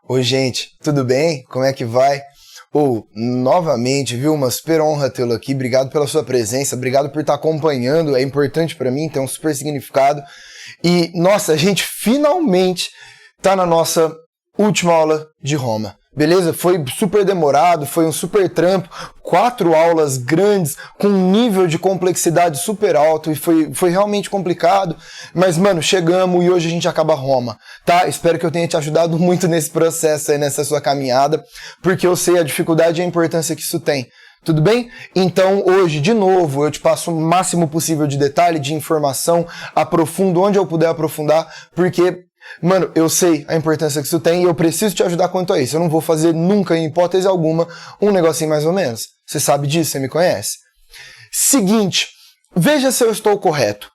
Oi, gente, tudo bem? Como é que vai? Novamente, viu? Uma super honra tê-lo aqui. Obrigado pela sua presença, obrigado por estar acompanhando. É importante para mim, tem um super significado. E, nossa, a gente finalmente tá na nossa última aula de Roma. Beleza? Foi super demorado, foi um super trampo, 4 aulas grandes, com um nível de complexidade super alto, e foi realmente complicado, mas, mano, chegamos e hoje a gente acaba Roma, tá? Espero que eu tenha te ajudado muito nesse processo aí, nessa sua caminhada, porque eu sei a dificuldade e a importância que isso tem. Tudo bem? Então hoje, de novo, eu te passo o máximo possível de detalhe, de informação, aprofundo onde eu puder aprofundar, porque... mano, eu sei a importância que isso tem e eu preciso te ajudar quanto a isso. Eu não vou fazer nunca, em hipótese alguma, um negocinho mais ou menos. Você sabe disso, você me conhece. Seguinte, veja se eu estou correto.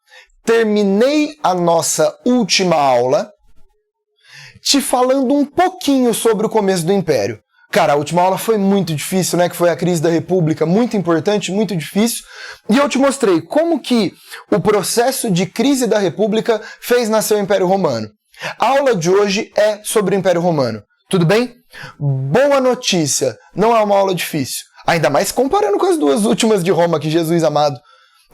Terminei a nossa última aula te falando um pouquinho sobre o começo do Império. Cara, a última aula foi muito difícil, né? Que foi a crise da República, muito importante, muito difícil. E eu te mostrei como que o processo de crise da República fez nascer o Império Romano. A aula de hoje é sobre o Império Romano, tudo bem? Boa notícia, não é uma aula difícil, ainda mais comparando com as duas últimas de Roma, que Jesus amado.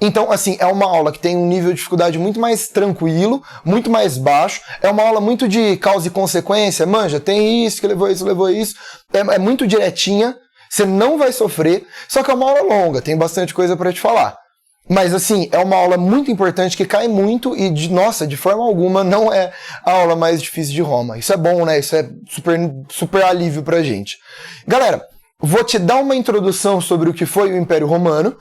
Então, assim, é uma aula que tem um nível de dificuldade muito mais tranquilo, muito mais baixo, é uma aula muito de causa e consequência, manja, tem isso, que levou isso, é muito direitinha, você não vai sofrer, só que é uma aula longa, tem bastante coisa para te falar. Mas, assim, é uma aula muito importante que cai muito e, de forma alguma, não é a aula mais difícil de Roma. Isso é bom, né? Isso é super alívio pra gente. Galera, vou te dar uma introdução sobre o que foi o Império Romano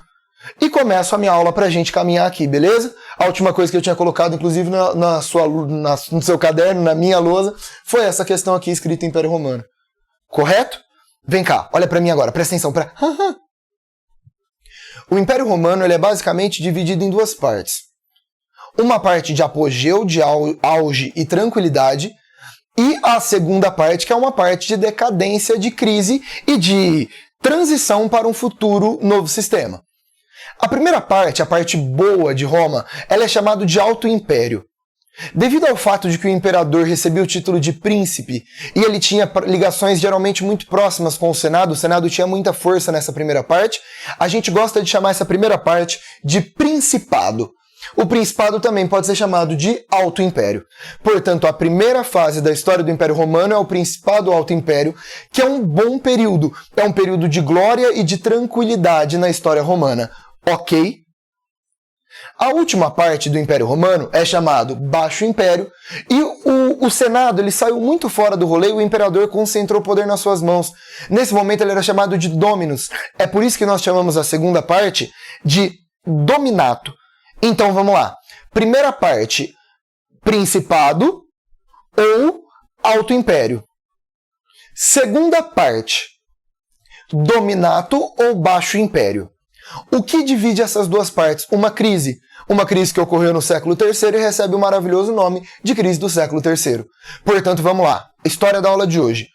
e começo a minha aula pra gente caminhar aqui, beleza? A última coisa que eu tinha colocado, inclusive, no seu caderno, na minha lousa, foi essa questão aqui escrita Império Romano. Correto? Vem cá, olha pra mim agora, presta atenção. O Império Romano ele é basicamente dividido em duas partes. Uma parte de apogeu, de auge e tranquilidade, e a segunda parte, que é uma parte de decadência, de crise e de transição para um futuro novo sistema. A primeira parte, a parte boa de Roma, ela é chamada de Alto Império. Devido ao fato de que o imperador recebia o título de príncipe e ele tinha ligações geralmente muito próximas com o Senado tinha muita força nessa primeira parte, a gente gosta de chamar essa primeira parte de Principado. O Principado também pode ser chamado de Alto Império. Portanto, a primeira fase da história do Império Romano é o Principado Alto Império, que é um bom período, é um período de glória e de tranquilidade na história romana. Ok? A última parte do Império Romano é chamado Baixo Império e o Senado ele saiu muito fora do rolê e o imperador concentrou o poder nas suas mãos. Nesse momento ele era chamado de Dominus. É por isso que nós chamamos a segunda parte de Dominato. Então vamos lá. Primeira parte, Principado ou Alto Império. Segunda parte, Dominato ou Baixo Império. O que divide essas duas partes? Uma crise. Uma crise que ocorreu no século III e recebe o maravilhoso nome de crise do século III. Portanto, vamos lá. História da aula de hoje.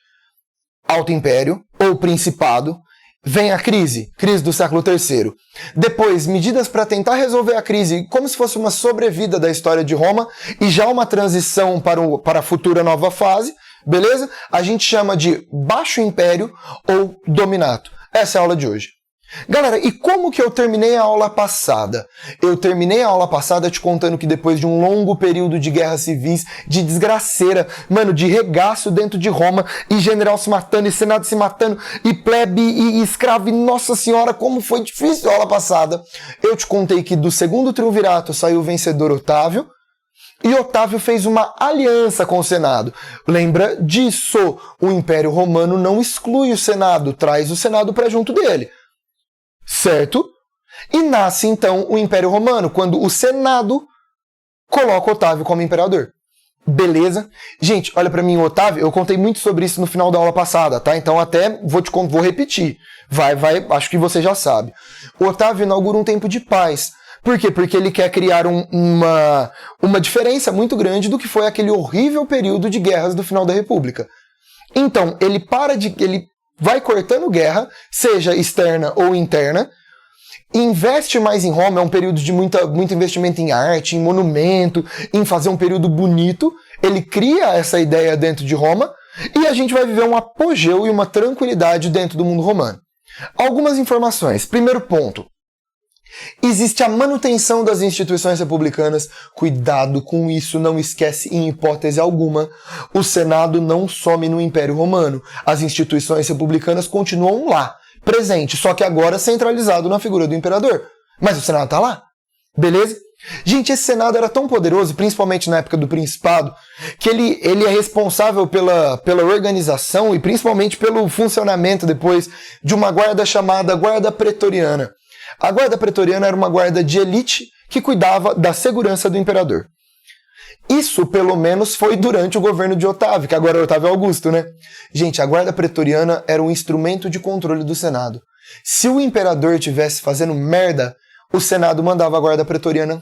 Alto Império, ou Principado, vem a crise do século III. Depois, medidas para tentar resolver a crise, como se fosse uma sobrevida da história de Roma, e já uma transição para a futura nova fase, beleza? A gente chama de Baixo Império ou Dominato. Essa é a aula de hoje. Galera, e como que eu terminei a aula passada? Eu terminei a aula passada te contando que depois de um longo período de guerras civis, de desgraceira, mano, de regaço dentro de Roma, e general se matando, e senado se matando, e plebe, e escravo, e nossa senhora, como foi difícil a aula passada. Eu te contei que do segundo triunvirato saiu o vencedor Otávio, e Otávio fez uma aliança com o Senado. Lembra disso? O Império Romano não exclui o Senado, traz o Senado para junto dele. Certo? E nasce então o Império Romano, quando o Senado coloca Otávio como imperador. Beleza? Gente, olha pra mim, o Otávio, eu contei muito sobre isso no final da aula passada, tá? Então até vou repetir. Acho que você já sabe. O Otávio inaugura um tempo de paz. Por quê? Porque ele quer criar uma diferença muito grande do que foi aquele horrível período de guerras do final da República. Então, ele vai cortando guerra, seja externa ou interna, investe mais em Roma, é um período de muito investimento em arte, em monumento, em fazer um período bonito. Ele cria essa ideia dentro de Roma, e a gente vai viver um apogeu e uma tranquilidade dentro do mundo romano. Algumas informações. Primeiro ponto. Existe a manutenção das instituições republicanas. Cuidado com isso, não esquece em hipótese alguma. O Senado não some no Império Romano. As instituições republicanas continuam lá, presente, só que agora centralizado na figura do imperador. Mas o Senado tá lá. Beleza? Gente, esse Senado era tão poderoso, principalmente na época do Principado, que ele é responsável pela organização e principalmente pelo funcionamento depois de uma guarda chamada Guarda Pretoriana. A Guarda Pretoriana era uma guarda de elite que cuidava da segurança do imperador. Isso, pelo menos, foi durante o governo de Otávio, que agora é Otávio Augusto, né? Gente, a Guarda Pretoriana era um instrumento de controle do Senado. Se o imperador estivesse fazendo merda, o Senado mandava a Guarda Pretoriana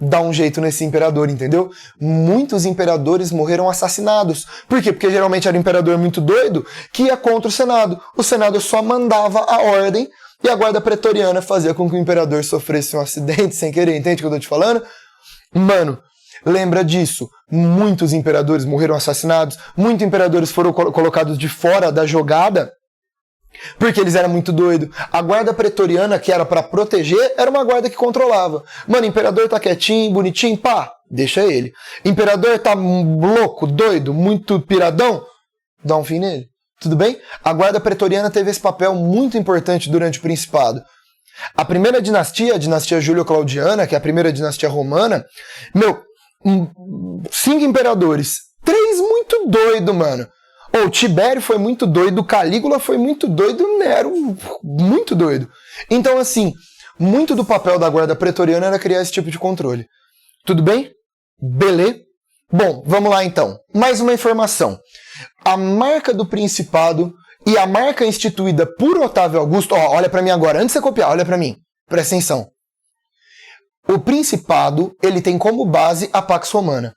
dar um jeito nesse imperador, entendeu? Muitos imperadores morreram assassinados. Por quê? Porque geralmente era um imperador muito doido que ia contra o Senado. O Senado só mandava a ordem e a Guarda Pretoriana fazia com que o imperador sofresse um acidente sem querer. Entende o que eu tô te falando? Mano, lembra disso. Muitos imperadores morreram assassinados. Muitos imperadores foram colocados de fora da jogada porque eles eram muito doidos. A Guarda Pretoriana, que era pra proteger, era uma guarda que controlava. Mano, imperador tá quietinho, bonitinho, pá, deixa ele. Imperador tá louco, doido, muito piradão, dá um fim nele. Tudo bem? A Guarda Pretoriana teve esse papel muito importante durante o Principado. A primeira dinastia, a dinastia Júlio-Claudiana, que é a primeira dinastia romana, 5 imperadores, 3 muito doido, mano. O Tibério foi muito doido, Calígula foi muito doido, Nero muito doido. Então, assim, muito do papel da Guarda Pretoriana era criar esse tipo de controle. Tudo bem? Beleza? Bom, vamos lá então. Mais uma informação. A marca do Principado e a marca instituída por Otávio Augusto... Ó, olha pra mim agora, antes de você copiar, olha pra mim. Presta atenção. O Principado, ele tem como base a Pax Romana.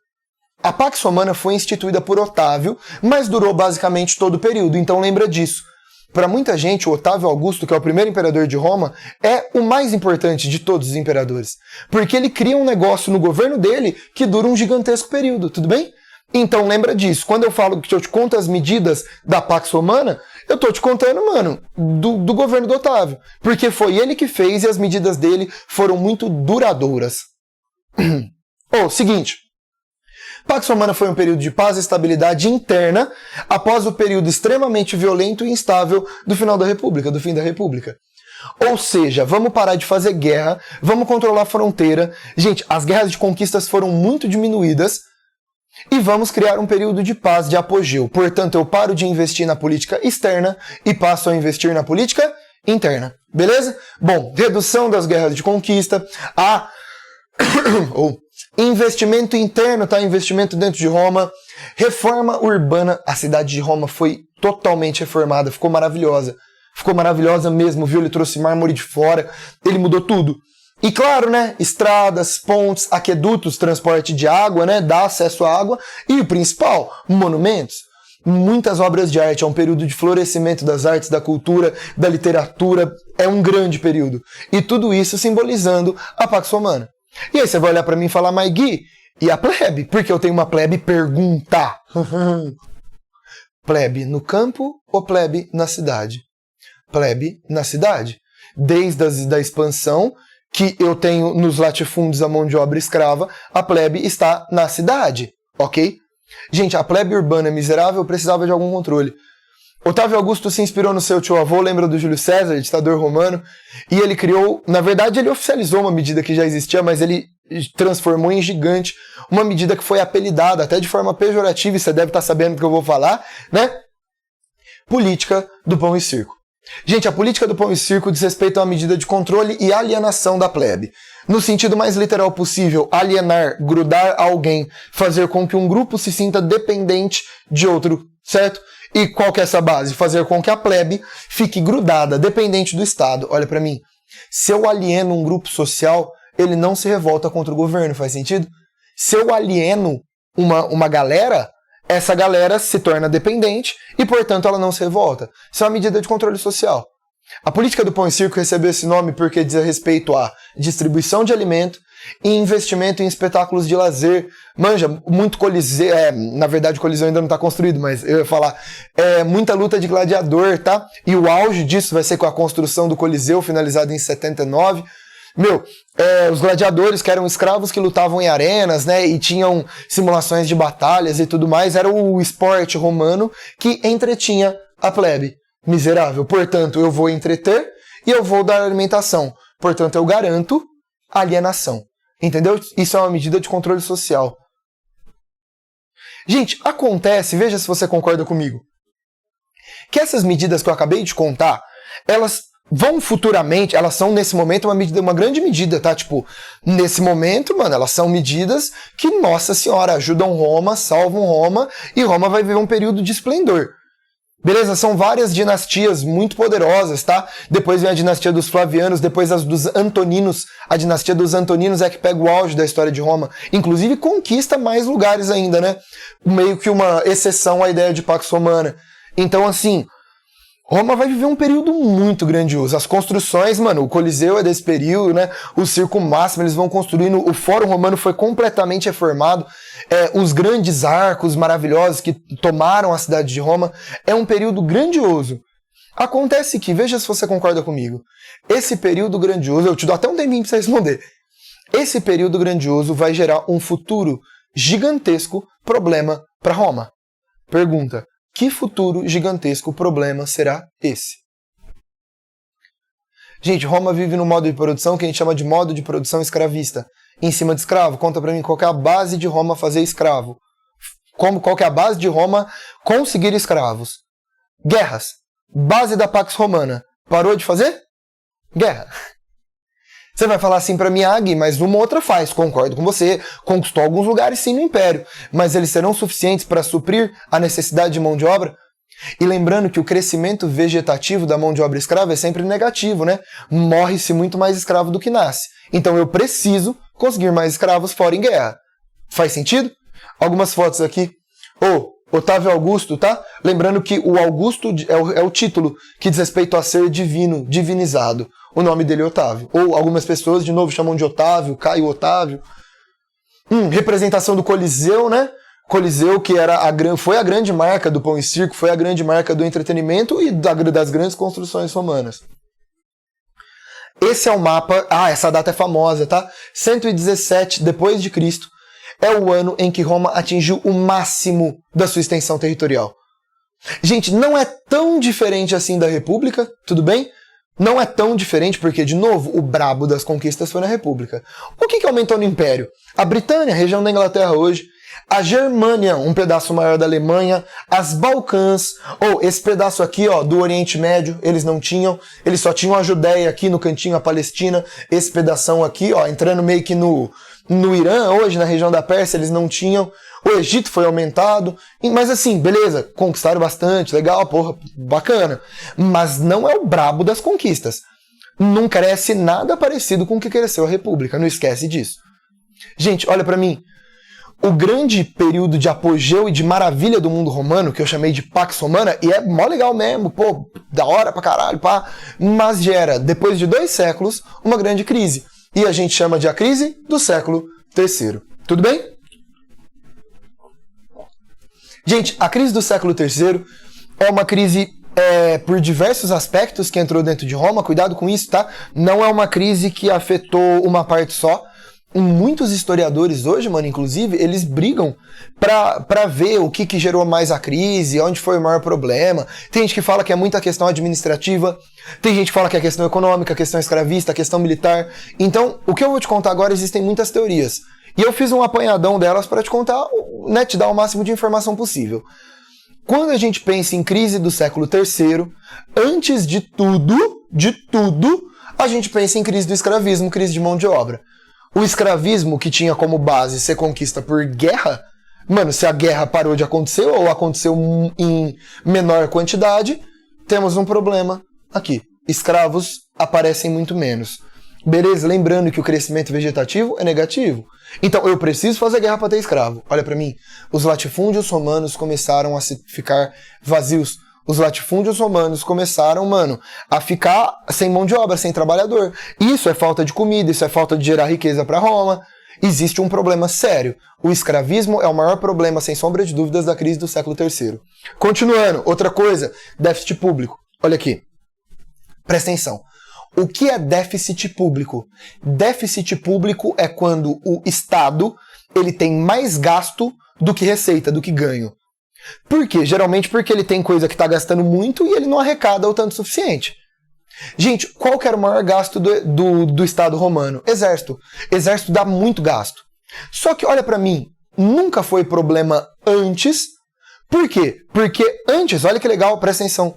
A Pax Romana foi instituída por Otávio, mas durou basicamente todo o período, então lembra disso. Para muita gente, o Otávio Augusto, que é o primeiro imperador de Roma, é o mais importante de todos os imperadores, porque ele cria um negócio no governo dele que dura um gigantesco período, tudo bem? Então lembra disso. Quando eu falo que eu te conto as medidas da Pax Romana, eu tô te contando, mano, do governo do Otávio, porque foi ele que fez e as medidas dele foram muito duradouras. Seguinte... Pax Romana foi um período de paz e estabilidade interna após o período extremamente violento e instável do final da República, do fim da República. Ou seja, vamos parar de fazer guerra, vamos controlar a fronteira. Gente, as guerras de conquistas foram muito diminuídas e vamos criar um período de paz, de apogeu. Portanto, eu paro de investir na política externa e passo a investir na política interna. Beleza? Bom, redução das guerras de conquista, investimento interno, tá? Investimento dentro de Roma. Reforma urbana. A cidade de Roma foi totalmente reformada. Ficou maravilhosa. Ficou maravilhosa mesmo, viu? Ele trouxe mármore de fora. Ele mudou tudo. E claro, né? Estradas, pontes, aquedutos, transporte de água, né? Dá acesso à água. E o principal, monumentos. Muitas obras de arte. É um período de florescimento das artes, da cultura, da literatura. É um grande período. E tudo isso simbolizando a Pax Romana. E aí você vai olhar pra mim e falar, mas Gui, e a plebe? Porque eu tenho uma plebe pergunta. Plebe no campo ou plebe na cidade? Plebe na cidade. Desde a expansão que eu tenho nos latifúndios a mão de obra escrava, a plebe está na cidade, ok? Gente, a plebe urbana miserável precisava de algum controle. Otávio Augusto se inspirou no seu tio-avô, lembra do Júlio César, ditador romano, e ele criou, na verdade ele oficializou uma medida que já existia, mas ele transformou em gigante, uma medida que foi apelidada, até de forma pejorativa, e você deve estar sabendo do que eu vou falar, né? Política do pão e circo. Gente, a política do pão e circo diz respeito a uma medida de controle e alienação da plebe. No sentido mais literal possível, alienar, grudar alguém, fazer com que um grupo se sinta dependente de outro, certo? E qual que é essa base? Fazer com que a plebe fique grudada, dependente do Estado. Olha pra mim. Se eu alieno um grupo social, ele não se revolta contra o governo, faz sentido? Se eu alieno uma galera, essa galera se torna dependente e, portanto, ela não se revolta. Isso é uma medida de controle social. A política do pão e circo recebeu esse nome porque diz respeito à distribuição de alimento em investimento em espetáculos de lazer. Manja, muito coliseu, na verdade o coliseu ainda não está construído, mas eu ia falar, muita luta de gladiador, tá? E o auge disso vai ser com a construção do coliseu, finalizado em 79. Os gladiadores, que eram escravos que lutavam em arenas, né, e tinham simulações de batalhas e tudo mais, era o esporte romano que entretinha a plebe. Miserável. Portanto, eu vou entreter e eu vou dar alimentação. Portanto, eu garanto alienação. Entendeu? Isso é uma medida de controle social. Gente, acontece, veja se você concorda comigo, que essas medidas que eu acabei de contar, elas vão futuramente, elas são nesse momento uma grande medida, tá? Tipo, nesse momento, mano, elas são medidas que, nossa senhora, ajudam Roma, salvam Roma, e Roma vai viver um período de esplendor. Beleza? São várias dinastias muito poderosas, tá? Depois vem a dinastia dos Flavianos, depois as dos Antoninos. A dinastia dos Antoninos é que pega o auge da história de Roma. Inclusive conquista mais lugares ainda, né? Meio que uma exceção à ideia de Pax Romana. Então, assim, Roma vai viver um período muito grandioso. As construções, mano, o Coliseu é desse período, né? O Circo Máximo, eles vão construindo. O Fórum Romano foi completamente reformado. Os grandes arcos maravilhosos que tomaram a cidade de Roma. É um período grandioso. Acontece que, veja se você concorda comigo, esse período grandioso, eu te dou até um tempinho pra você responder. Esse período grandioso vai gerar um futuro gigantesco problema para Roma. Pergunta: que futuro gigantesco problema será esse? Gente, Roma vive num modo de produção que a gente chama de modo de produção escravista. Em cima de escravo. Conta pra mim qual que é a base de Roma fazer escravo. Qual que é a base de Roma conseguir escravos? Guerras. Base da Pax Romana. Parou de fazer? Guerra. Você vai falar assim pra mim, Gui, mas uma outra faz. Concordo com você. Conquistou alguns lugares sim no Império. Mas eles serão suficientes para suprir a necessidade de mão de obra? E lembrando que o crescimento vegetativo da mão de obra escrava é sempre negativo, né? Morre-se muito mais escravo do que nasce. Então eu preciso conseguir mais escravos fora em guerra. Faz sentido? Algumas fotos aqui. Otávio Augusto, tá? Lembrando que o Augusto é o título que diz respeito a ser divino, divinizado. O nome dele é Otávio. Ou algumas pessoas, de novo, chamam de Otávio, Caio Otávio. Representação do Coliseu, né? Coliseu, que foi a grande marca do pão e circo, foi a grande marca do entretenimento e das grandes construções romanas. Esse é o mapa. Essa data é famosa, tá? 117 depois de Cristo é o ano em que Roma atingiu o máximo da sua extensão territorial. Gente, não é tão diferente assim da República, tudo bem? Não é tão diferente porque, de novo, o brabo das conquistas foi na República. O que aumentou no Império? A Britânia, região da Inglaterra hoje, a Germânia, um pedaço maior da Alemanha, as Balcãs, esse pedaço aqui, do Oriente Médio, eles não tinham, eles só tinham a Judéia aqui no cantinho, a Palestina, esse pedação aqui, entrando meio que no Irã, hoje, na região da Pérsia, eles não tinham. O Egito foi aumentado, mas assim, beleza, conquistaram bastante, legal, porra, bacana. Mas não é o brabo das conquistas. Não cresce nada parecido com o que cresceu a República, não esquece disso. Gente, olha pra mim. O grande período de apogeu e de maravilha do mundo romano, que eu chamei de Pax Romana, e é mó legal mesmo, pô, da hora pra caralho, pá, mas gera, depois de 2 séculos, uma grande crise. E a gente chama de a crise do século III. Tudo bem? Gente, a crise do século III é uma crise por diversos aspectos que entrou dentro de Roma, cuidado com isso, tá? Não é uma crise que afetou uma parte só. Muitos historiadores hoje, mano, inclusive, eles brigam pra ver o que gerou mais a crise, onde foi o maior problema. Tem gente que fala que é muita questão administrativa, tem gente que fala que é questão econômica, questão escravista, questão militar. Então, o que eu vou te contar agora, existem muitas teorias. E eu fiz um apanhadão delas para te contar, né, te dar o máximo de informação possível. Quando a gente pensa em crise do século III, antes de tudo, a gente pensa em crise do escravismo, crise de mão de obra. O escravismo, que tinha como base ser conquista por guerra, mano, se a guerra parou de acontecer ou aconteceu em menor quantidade, temos um problema aqui. Escravos aparecem muito menos. Beleza? Lembrando que o crescimento vegetativo é negativo. Então eu preciso fazer guerra para ter escravo. Olha pra mim. Os latifúndios romanos começaram a ficar vazios. os latifúndios romanos começaram, mano, a ficar sem mão de obra, sem trabalhador. Isso é falta de comida, isso é falta de gerar riqueza para Roma. Existe um problema sério. O escravismo é o maior problema, sem sombra de dúvidas, da crise do século III. Continuando, outra coisa, déficit público. Olha aqui, presta atenção. O que é déficit público? Déficit público é quando o Estado ele tem mais gasto do que receita, do que ganho. Por quê? Geralmente porque ele tem coisa que está gastando muito e ele não arrecada o tanto suficiente. Gente, qual que era o maior gasto do Estado romano? Exército. Exército dá muito gasto. Só que, olha pra mim, nunca foi problema antes. Por quê? Porque antes, olha que legal, presta atenção.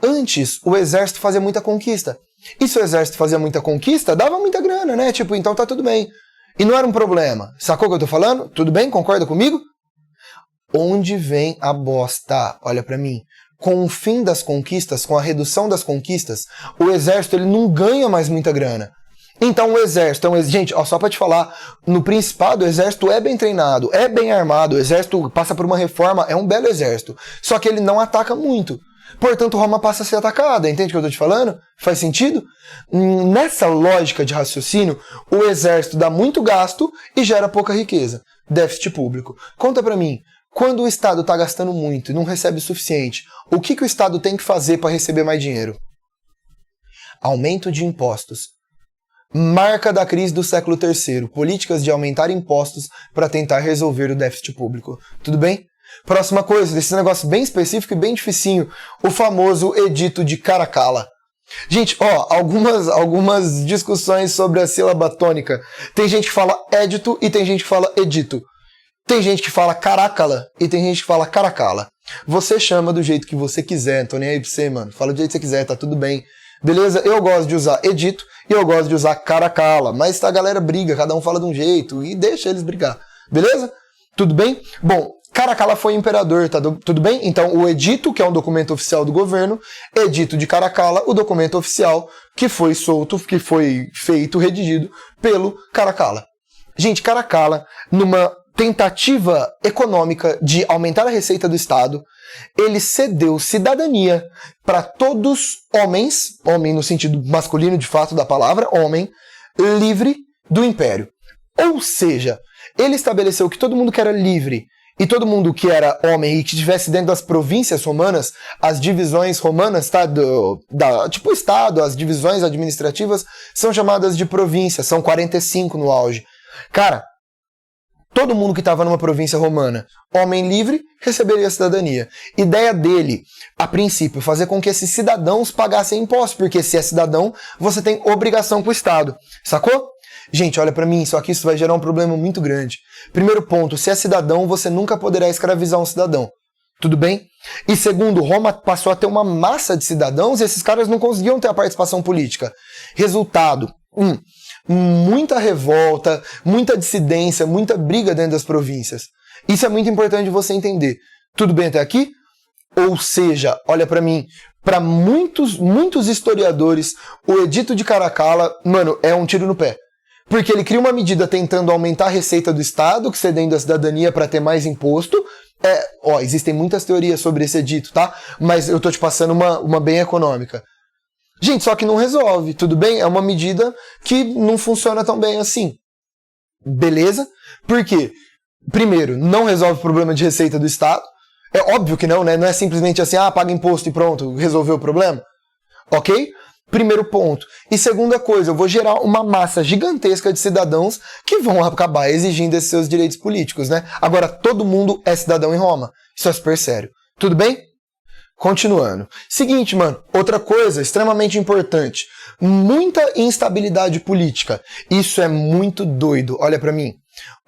Antes, o exército fazia muita conquista. E se o exército fazia muita conquista, dava muita grana, né? Tipo, então tá tudo bem. E não era um problema. Sacou o que eu tô falando? Tudo bem? Concorda comigo? Onde vem a bosta? Olha pra mim. Com o fim das conquistas, com a redução das conquistas, o exército ele não ganha mais muita grana. Então o exército, gente, ó, só pra te falar, no Principado o exército é bem treinado, é bem armado, o exército passa por uma reforma, é um belo exército. Só que ele não ataca muito. Portanto, Roma passa a ser atacada, entende o que eu tô te falando? Faz sentido? Nessa lógica de raciocínio, o exército dá muito gasto e gera pouca riqueza. Déficit público. Conta pra mim. Quando o Estado está gastando muito e não recebe o suficiente, o que o Estado tem que fazer para receber mais dinheiro? Aumento de impostos. Marca da crise do século III. Políticas de aumentar impostos para tentar resolver o déficit público. Tudo bem? Próxima coisa, desse negócio bem específico e bem dificinho. O famoso Edito de Caracalla. Gente, ó, algumas discussões sobre a sílaba tônica. Tem gente que fala édito e tem gente que fala edito. Tem gente que fala Caracalla e tem gente que fala Caracalla. Você chama do jeito que você quiser, tô nem aí pra você, mano. Fala do jeito que você quiser, tá tudo bem. Beleza? Eu gosto de usar edito e eu gosto de usar Caracalla. Mas a galera briga, cada um fala de um jeito e deixa eles brigar. Beleza? Tudo bem? Bom, Caracalla foi imperador, tá tudo bem? Então o edito, que é um documento oficial do governo, edito de Caracalla, o documento oficial que foi solto, que foi feito, redigido pelo Caracalla. Gente, Caracalla, numa tentativa econômica de aumentar a receita do Estado, ele cedeu cidadania para todos homens, homem no sentido masculino de fato da palavra, homem, livre do império. Ou seja, ele estabeleceu que todo mundo que era livre e todo mundo que era homem e que estivesse dentro das províncias romanas, as divisões romanas, tá, tipo o Estado, as divisões administrativas são chamadas de províncias, são 45 no auge. Cara, todo mundo que estava numa província romana, homem livre, receberia a cidadania. Ideia dele, a princípio, fazer com que esses cidadãos pagassem impostos, porque se é cidadão, você tem obrigação com o Estado. Sacou? Gente, olha pra mim, só que isso vai gerar um problema muito grande. Primeiro ponto, se é cidadão, você nunca poderá escravizar um cidadão. Tudo bem? E segundo, Roma passou a ter uma massa de cidadãos e esses caras não conseguiam ter a participação política. Resultado, muita revolta, muita dissidência, muita briga dentro das províncias. Isso é muito importante você entender. Tudo bem até aqui? Ou seja, olha pra mim, para muitos historiadores, o Edito de Caracalla, mano, é um tiro no pé. Porque ele cria uma medida tentando aumentar a receita do Estado, cedendo a cidadania para ter mais imposto. Existem muitas teorias sobre esse edito, tá? Mas eu tô te passando uma bem econômica. Gente, só que não resolve, tudo bem? É uma medida que não funciona tão bem assim. Beleza? Por quê? Primeiro, não resolve o problema de receita do Estado. É óbvio que não, né? Não é simplesmente assim, paga imposto e pronto, resolveu o problema. Ok? Primeiro ponto. E segunda coisa, eu vou gerar uma massa gigantesca de cidadãos que vão acabar exigindo esses seus direitos políticos, né? Agora, todo mundo é cidadão em Roma. Isso é super sério. Tudo bem? Continuando. Seguinte, mano, outra coisa extremamente importante. Muita instabilidade política. Isso é muito doido. Olha pra mim.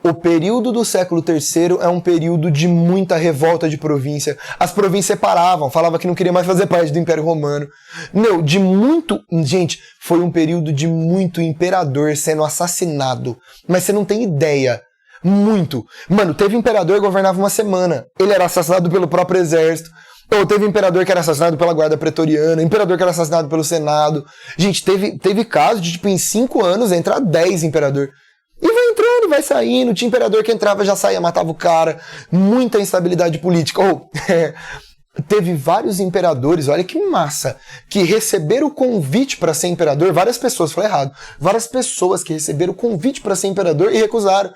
O período do século III é um período de muita revolta de província. As províncias separavam, falavam que não queria mais fazer parte do Império Romano. Gente, foi um período de muito imperador sendo assassinado. Mas você não tem ideia. Muito. Mano, teve imperador que governava uma semana. Ele era assassinado pelo próprio exército. Ou teve imperador que era assassinado pela guarda pretoriana, imperador que era assassinado pelo Senado. Gente, teve caso de, tipo, em 5 anos entrar 10 imperador. E vai entrando, vai saindo. Tinha imperador que entrava, já saía, matava o cara. Muita instabilidade política. teve vários imperadores, olha que massa, que receberam o convite para ser imperador, várias pessoas, falei errado, várias pessoas que receberam o convite para ser imperador e recusaram.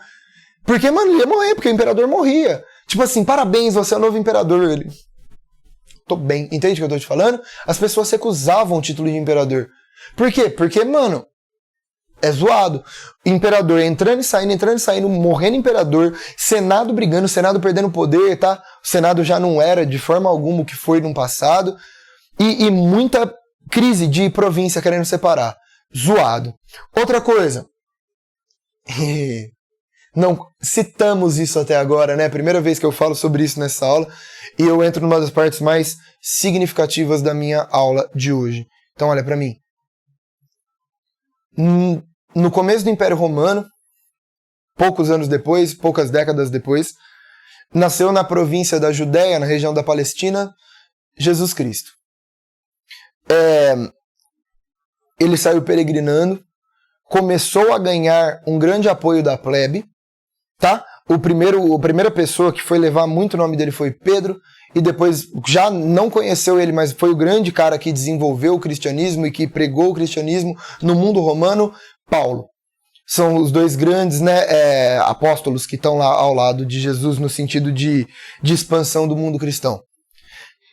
Porque, mano, ele ia morrer, porque o imperador morria. Tipo assim, parabéns, você é o novo imperador. Ele, tô bem, entende o que eu tô te falando? As pessoas recusavam o título de imperador. Por quê? Porque, mano, é zoado. Imperador entrando e saindo, morrendo imperador, Senado brigando, Senado perdendo poder, tá? O Senado já não era de forma alguma o que foi no passado. E muita crise de província querendo separar. Zoado. Outra coisa. Não citamos isso até agora, né? Primeira vez que eu falo sobre isso nessa aula. E eu entro numa das partes mais significativas da minha aula de hoje. Então, olha pra mim. No começo do Império Romano, poucos anos depois, poucas décadas depois, nasceu na província da Judéia, na região da Palestina, Jesus Cristo. Ele saiu peregrinando, começou a ganhar um grande apoio da plebe, tá? A primeira pessoa que foi levar muito o nome dele foi Pedro, e depois já não conheceu ele, mas foi o grande cara que desenvolveu o cristianismo e que pregou o cristianismo no mundo romano, Paulo. São os dois grandes, né, apóstolos que estão lá ao lado de Jesus no sentido de expansão do mundo cristão.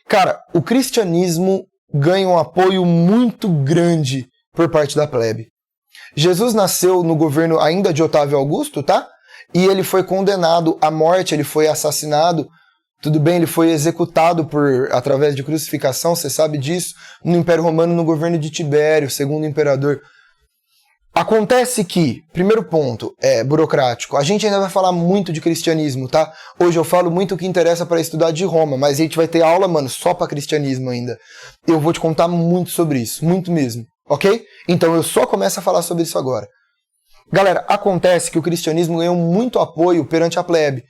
Cara, o cristianismo ganha um apoio muito grande por parte da plebe. Jesus nasceu no governo ainda de Otávio Augusto, tá? E ele foi condenado à morte, ele foi assassinado. Tudo bem, ele foi executado através de crucificação, você sabe disso, no Império Romano, no governo de Tibério, segundo imperador. Acontece que, primeiro ponto, burocrático, a gente ainda vai falar muito de cristianismo, tá? Hoje eu falo muito o que interessa para estudar de Roma, mas a gente vai ter aula, mano, só para cristianismo ainda. Eu vou te contar muito sobre isso, muito mesmo, ok? Então eu só começo a falar sobre isso agora. Galera, acontece que o cristianismo ganhou muito apoio perante a plebe.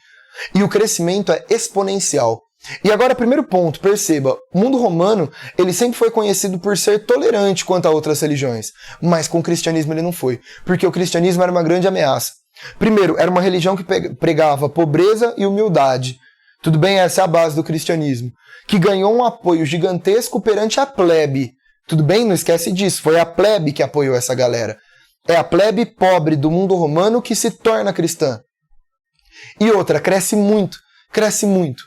E o crescimento é exponencial. E agora, primeiro ponto, perceba, o mundo romano, ele sempre foi conhecido por ser tolerante quanto a outras religiões, mas com o cristianismo ele não foi, porque o cristianismo era uma grande ameaça. Primeiro, era uma religião que pregava pobreza e humildade. Tudo bem, essa é a base do cristianismo, que ganhou um apoio gigantesco perante a plebe. Tudo bem, não esquece disso, foi a plebe que apoiou essa galera. É a plebe pobre do mundo romano que se torna cristã. E outra, cresce muito, cresce muito.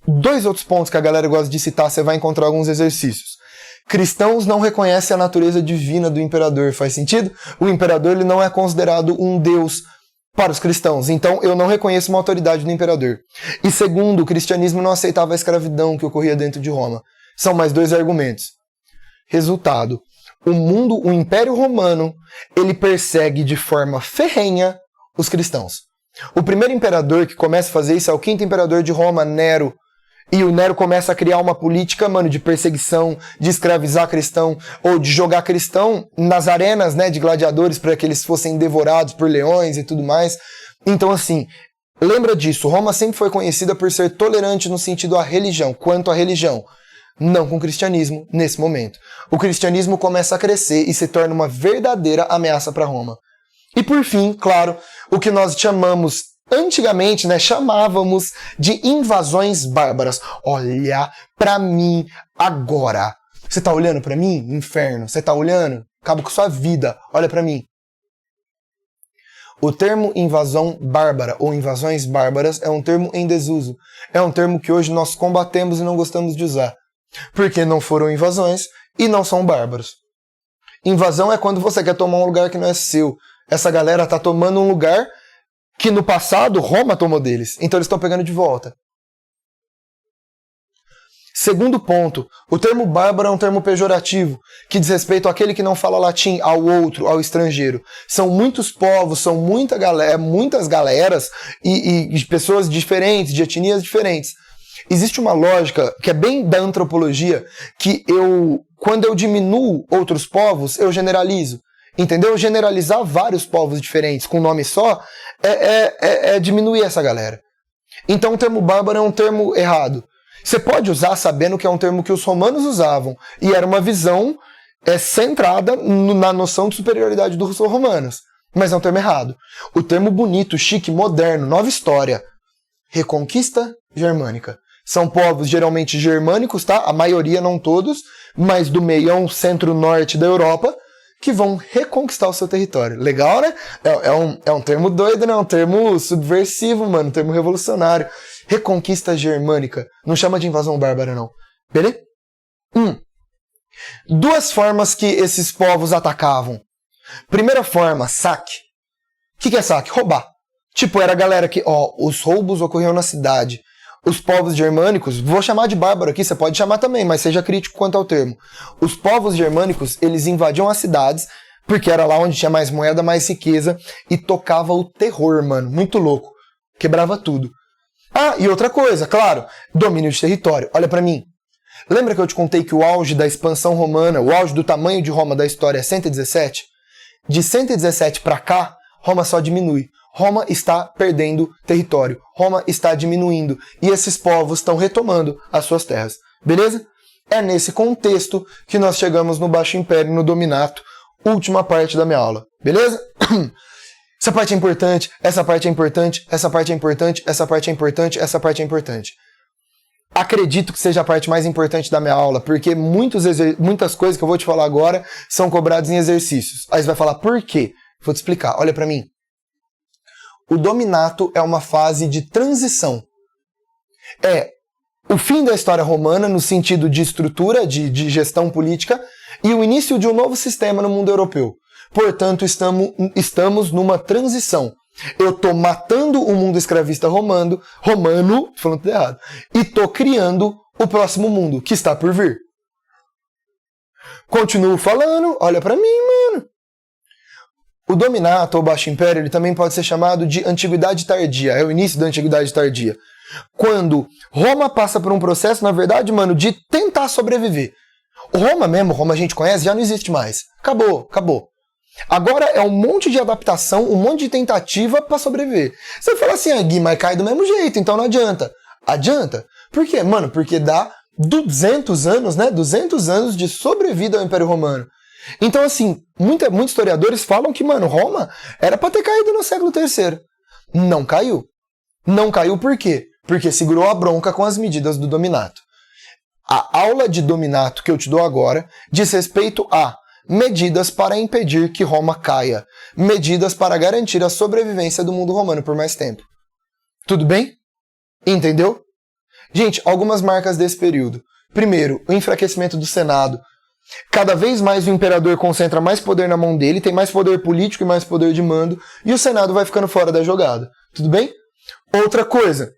Dois outros pontos que a galera gosta de citar, você vai encontrar alguns exercícios. Cristãos não reconhecem a natureza divina do imperador, faz sentido? O imperador ele não é considerado um deus para os cristãos, então eu não reconheço uma autoridade do imperador. E segundo, o cristianismo não aceitava a escravidão que ocorria dentro de Roma. São mais dois argumentos. Resultado, o Império Romano, ele persegue de forma ferrenha os cristãos. O primeiro imperador que começa a fazer isso é o quinto imperador de Roma, Nero. E o Nero começa a criar uma política, mano, de perseguição, de escravizar cristão, ou de jogar cristão nas arenas, né, de gladiadores para que eles fossem devorados por leões e tudo mais. Então, assim, lembra disso, Roma sempre foi conhecida por ser tolerante no sentido à religião, quanto à religião. Não com o cristianismo, nesse momento. O cristianismo começa a crescer e se torna uma verdadeira ameaça para Roma. E por fim, claro, o que nós chamamos, antigamente, né, chamávamos de invasões bárbaras. Olha pra mim agora. Você tá olhando pra mim, inferno? Você tá olhando? Acabo com sua vida. Olha pra mim. O termo invasão bárbara ou invasões bárbaras é um termo em desuso. É um termo que hoje nós combatemos e não gostamos de usar. Porque não foram invasões e não são bárbaros. Invasão é quando você quer tomar um lugar que não é seu. Essa galera tá tomando um lugar que no passado Roma tomou deles. Então eles estão pegando de volta. Segundo ponto, o termo bárbaro é um termo pejorativo, que diz respeito àquele que não fala latim, ao outro, ao estrangeiro. São muitos povos, são muitas galeras e pessoas diferentes, de etnias diferentes. Existe uma lógica que é bem da antropologia, que quando eu diminuo outros povos, eu generalizo. Entendeu? Generalizar vários povos diferentes com um nome só é diminuir essa galera. Então o termo bárbaro é um termo errado. Você pode usar sabendo que é um termo que os romanos usavam e era uma visão centrada na noção de superioridade dos romanos. Mas é um termo errado. O termo bonito, chique, moderno, nova história. Reconquista germânica. São povos geralmente germânicos, tá? A maioria, não todos, mas do meião centro-norte da Europa, que vão reconquistar o seu território. Legal, né? É um termo doido, né? É um termo subversivo, mano. Um termo revolucionário. Reconquista germânica. Não chama de invasão bárbara, não. Beleza? 2 formas que esses povos atacavam. Primeira forma, saque. O que é saque? Roubar. Tipo, era a galera que, os roubos ocorriam na cidade. Os povos germânicos, vou chamar de bárbaro aqui, você pode chamar também, mas seja crítico quanto ao termo. Os povos germânicos, eles invadiam as cidades, porque era lá onde tinha mais moeda, mais riqueza, e tocava o terror, mano. Muito louco. Quebrava tudo. Ah, e outra coisa, claro, domínio de território. Olha pra mim. Lembra que eu te contei que o auge da expansão romana, o auge do tamanho de Roma da história é 117? De 117 pra cá, Roma só diminui. Roma está perdendo território. Roma está diminuindo. E esses povos estão retomando as suas terras. Beleza? É nesse contexto que nós chegamos no Baixo Império, no Dominato. Última parte da minha aula. Beleza? Essa parte é importante, essa parte é importante, essa parte é importante, essa parte é importante, essa parte é importante. Acredito que seja a parte mais importante da minha aula, porque muitas coisas que eu vou te falar agora são cobradas em exercícios. Aí você vai falar, por quê? Vou te explicar. Olha pra mim. O Dominato é uma fase de transição. É o fim da história romana no sentido de estrutura, de gestão política, e o início de um novo sistema no mundo europeu. Portanto, estamos numa transição. Eu tô matando o mundo escravista romano, tô falando tudo errado, e tô criando o próximo mundo, que está por vir. Continuo falando, olha pra mim, mano. O Dominato, ou Baixo Império, ele também pode ser chamado de Antiguidade Tardia. É o início da Antiguidade Tardia. Quando Roma passa por um processo, na verdade, mano, de tentar sobreviver. Roma a gente conhece, já não existe mais. Acabou. Agora é um monte de adaptação, um monte de tentativa pra sobreviver. Você fala assim, Gui, mas cai do mesmo jeito, então não adianta. Adianta. Por quê? Mano, porque dá 200 anos, né? 200 anos de sobrevida ao Império Romano. Então, assim, muitos historiadores falam que, mano, Roma era pra ter caído no século III. Não caiu. Não caiu por quê? Porque segurou a bronca com as medidas do Dominato. A aula de Dominato que eu te dou agora diz respeito a medidas para impedir que Roma caia. Medidas para garantir a sobrevivência do mundo romano por mais tempo. Tudo bem? Entendeu? Gente, algumas marcas desse período. Primeiro, o enfraquecimento do Senado. Cada vez mais o imperador concentra mais poder na mão dele, tem mais poder político e mais poder de mando, e o Senado vai ficando fora da jogada. Tudo bem? Outra coisa,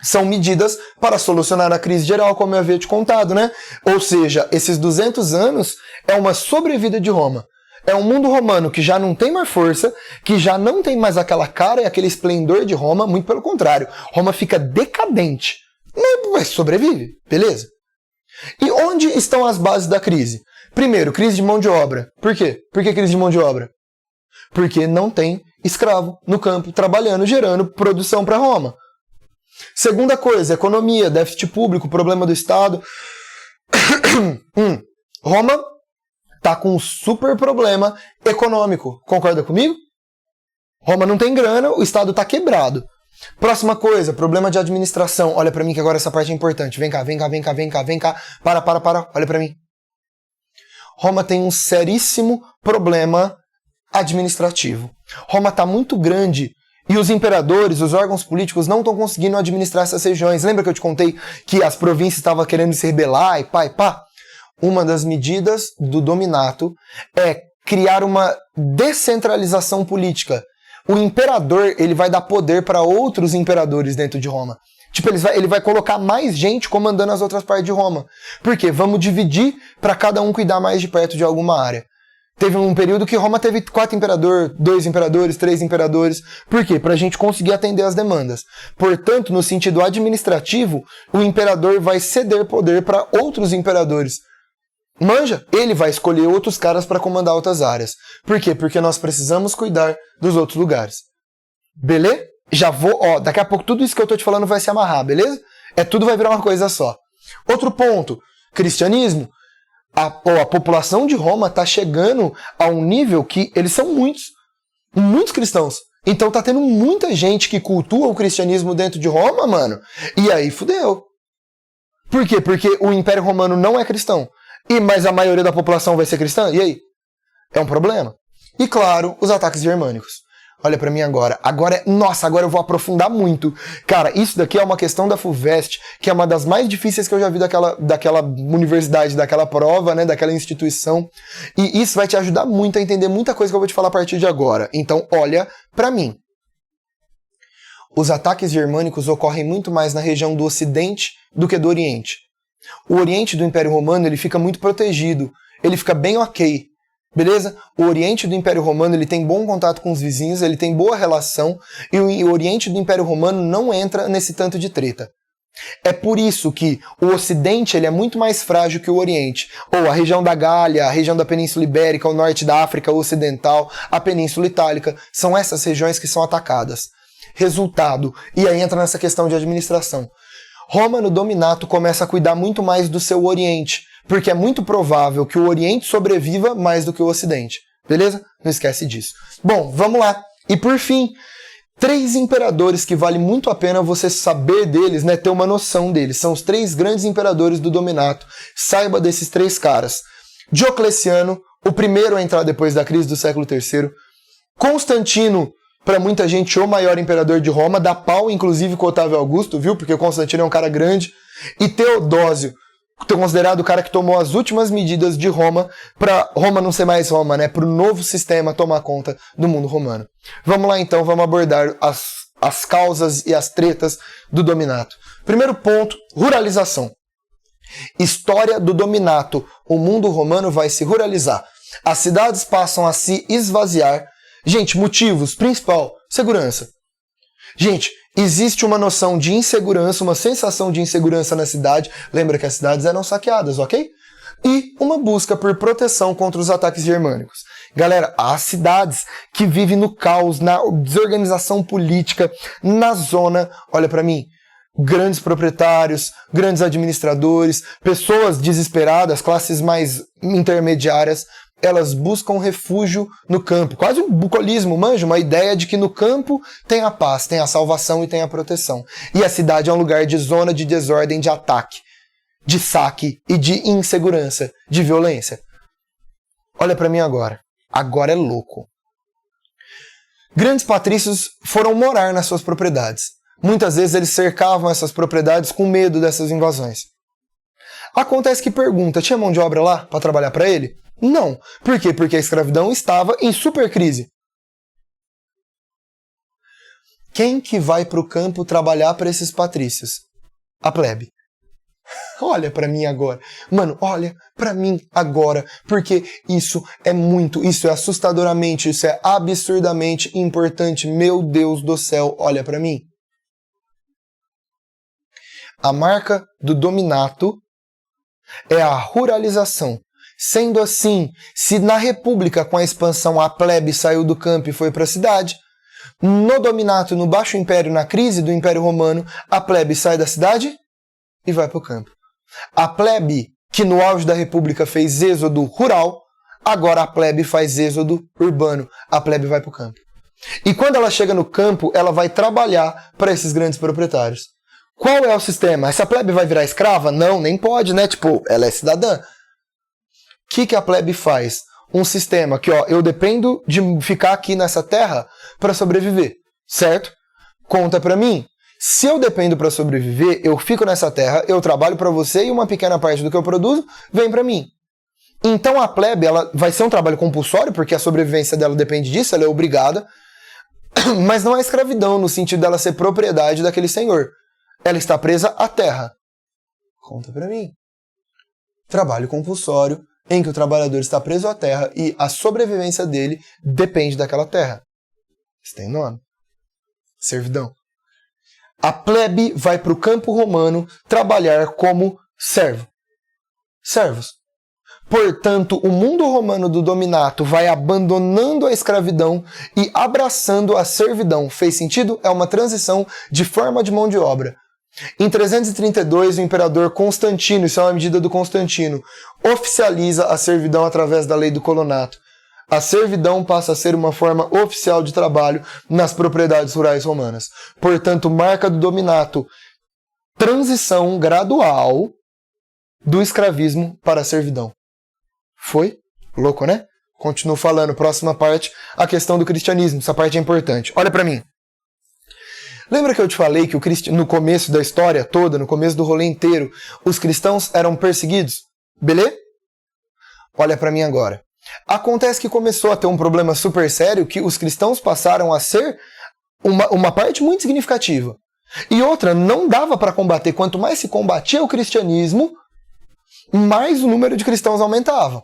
são medidas para solucionar a crise geral, como eu havia te contado, né? Ou seja, esses 200 anos é uma sobrevida de Roma. É um mundo romano que já não tem mais força, que já não tem mais aquela cara e aquele esplendor de Roma, muito pelo contrário. Roma fica decadente, mas sobrevive, beleza? E onde estão as bases da crise? Primeiro, crise de mão de obra. Por quê? Por que crise de mão de obra? Porque não tem escravo no campo trabalhando, gerando produção para Roma. Segunda coisa, economia, déficit público, problema do Estado. Roma tá com um super problema econômico. Concorda comigo? Roma não tem grana, o Estado tá quebrado. Próxima coisa, problema de administração. Olha pra mim que agora essa parte é importante. Vem cá. Para. Olha pra mim. Roma tem um seríssimo problema administrativo. Roma tá muito grande e os imperadores, os órgãos políticos não estão conseguindo administrar essas regiões. Lembra que eu te contei que as províncias estavam querendo se rebelar e pá? Uma das medidas do Dominato é criar uma descentralização política. O imperador, ele vai dar poder para outros imperadores dentro de Roma. Tipo, ele vai colocar mais gente comandando as outras partes de Roma. Por quê? Vamos dividir para cada um cuidar mais de perto de alguma área. Teve um período que Roma teve 4 imperadores, 2 imperadores, 3 imperadores. Por quê? Para a gente conseguir atender as demandas. Portanto, no sentido administrativo, o imperador vai ceder poder para outros imperadores. Manja, ele vai escolher outros caras para comandar outras áreas. Por quê? Porque nós precisamos cuidar dos outros lugares. Beleza? Já vou, daqui a pouco tudo isso que eu tô te falando vai se amarrar, beleza? Tudo vai virar uma coisa só. Outro ponto, cristianismo. A população de Roma tá chegando a um nível que eles são muitos cristãos. Então tá tendo muita gente que cultua o cristianismo dentro de Roma, mano. E aí fudeu. Por quê? Porque o Império Romano não é cristão. Mas a maioria da população vai ser cristã? E aí? É um problema. E claro, os ataques germânicos. Olha pra mim agora. Nossa, agora eu vou aprofundar muito. Cara, isso daqui é uma questão da FUVEST, que é uma das mais difíceis que eu já vi daquela universidade, daquela prova, né, daquela instituição. E isso vai te ajudar muito a entender muita coisa que eu vou te falar a partir de agora. Então, olha pra mim. Os ataques germânicos ocorrem muito mais na região do Ocidente do que do Oriente. O Oriente do Império Romano, ele fica muito protegido. Ele fica bem ok. Beleza? O Oriente do Império Romano ele tem bom contato com os vizinhos, ele tem boa relação, e o Oriente do Império Romano não entra nesse tanto de treta. É por isso que o Ocidente ele é muito mais frágil que o Oriente. Ou a região da Gália, a região da Península Ibérica, o norte da África Ocidental, a Península Itálica, são essas regiões que são atacadas. Resultado, e aí entra nessa questão de administração. Roma no Dominato começa a cuidar muito mais do seu Oriente, porque é muito provável que o Oriente sobreviva mais do que o Ocidente. Beleza? Não esquece disso. Bom, vamos lá. E por fim, 3 imperadores que vale muito a pena você saber deles, né, ter uma noção deles. São os 3 grandes imperadores do Dominato. Saiba desses 3 caras. Diocleciano, o primeiro a entrar depois da crise do século III. Constantino, para muita gente, o maior imperador de Roma, dá pau, inclusive, com Otávio Augusto, viu? Porque o Constantino é um cara grande. E Teodósio, considerado o cara que tomou as últimas medidas de Roma para Roma não ser mais Roma, né? Para o novo sistema tomar conta do mundo romano. Vamos lá então, vamos abordar as causas e as tretas do Dominato. Primeiro ponto, ruralização. História do Dominato. O mundo romano vai se ruralizar. As cidades passam a se esvaziar. Gente, motivos, principal, segurança. Gente, existe uma noção de insegurança, uma sensação de insegurança na cidade. Lembra que as cidades eram saqueadas, ok? E uma busca por proteção contra os ataques germânicos. Galera, as cidades que vivem no caos, na desorganização política, na zona, olha pra mim, grandes proprietários, grandes administradores, pessoas desesperadas, classes mais intermediárias, elas buscam refúgio no campo. Quase um bucolismo, manja, uma ideia de que no campo tem a paz, tem a salvação e tem a proteção. E a cidade é um lugar de zona de desordem, de ataque, de saque e de insegurança, de violência. Olha pra mim agora. Agora é louco. Grandes patrícios foram morar nas suas propriedades. Muitas vezes eles cercavam essas propriedades com medo dessas invasões. Acontece que pergunta, tinha mão de obra lá para trabalhar para ele? Não. Por quê? Porque a escravidão estava em super crise. Quem que vai para o campo trabalhar para esses patrícios? A plebe. Olha para mim agora. Mano, olha para mim agora. Porque isso é assustadoramente, isso é absurdamente importante. Meu Deus do céu, olha para mim. A marca do Dominato é a ruralização. Sendo assim, se na República, com a expansão, a plebe saiu do campo e foi para a cidade, no Dominato, no Baixo Império, na crise do Império Romano, a plebe sai da cidade e vai para o campo. A plebe, que no auge da República fez êxodo rural, agora a plebe faz êxodo urbano. A plebe vai para o campo. E quando ela chega no campo, ela vai trabalhar para esses grandes proprietários. Qual é o sistema? Essa plebe vai virar escrava? Não, nem pode, né? Tipo, ela é cidadã. O que a plebe faz? Um sistema que, ó, eu dependo de ficar aqui nessa terra para sobreviver, certo? Conta para mim. Se eu dependo para sobreviver, eu fico nessa terra, eu trabalho para você e uma pequena parte do que eu produzo vem para mim. Então a plebe, ela vai ser um trabalho compulsório, porque a sobrevivência dela depende disso, ela é obrigada, mas não é escravidão no sentido dela ser propriedade daquele senhor. Ela está presa à terra. Conta para mim. Trabalho compulsório, em que o trabalhador está preso à terra e a sobrevivência dele depende daquela terra. Isso tem nome? Servidão. A plebe vai para o campo romano trabalhar como servo. Servos. Portanto, o mundo romano do Dominato vai abandonando a escravidão e abraçando a servidão. Fez sentido? É uma transição de forma de mão de obra. Em 332, o imperador Constantino, isso é uma medida do Constantino, oficializa a servidão através da lei do colonato. A servidão passa a ser uma forma oficial de trabalho nas propriedades rurais romanas. Portanto, marca do Dominato, transição gradual do escravismo para a servidão. Foi? Louco, né? Continuo falando, próxima parte, a questão do cristianismo. Essa parte é importante. Olha pra mim. Lembra que eu te falei que no começo da história toda, no começo do rolê inteiro, os cristãos eram perseguidos? Beleza? Olha pra mim agora. Acontece que começou a ter um problema super sério que os cristãos passaram a ser uma parte muito significativa. E outra, não dava para combater. Quanto mais se combatia o cristianismo, mais o número de cristãos aumentava.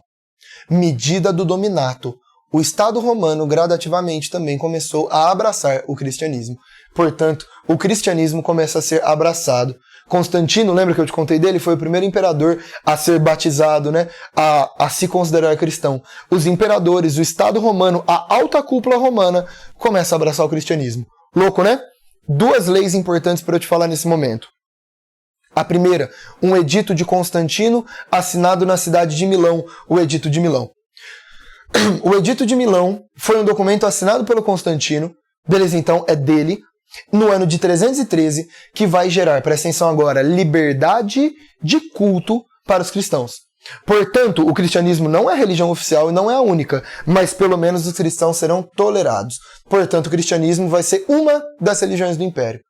Medida do dominato. O Estado romano gradativamente também começou a abraçar o cristianismo. Portanto, o cristianismo começa a ser abraçado. Constantino, lembra que eu te contei dele? Foi o primeiro imperador a ser batizado, né? A se considerar cristão. Os imperadores, o Estado romano, a alta cúpula romana, começa a abraçar o cristianismo. Louco, né? 2 leis importantes para eu te falar nesse momento. A primeira, um edito de Constantino, assinado na cidade de Milão, o Edito de Milão. O Edito de Milão foi um documento assinado pelo Constantino, beleza, então é dele, no ano de 313, que vai gerar, presta atenção agora, liberdade de culto para os cristãos. Portanto, o cristianismo não é a religião oficial e não é a única, mas pelo menos os cristãos serão tolerados. Portanto, o cristianismo vai ser uma das religiões do Império.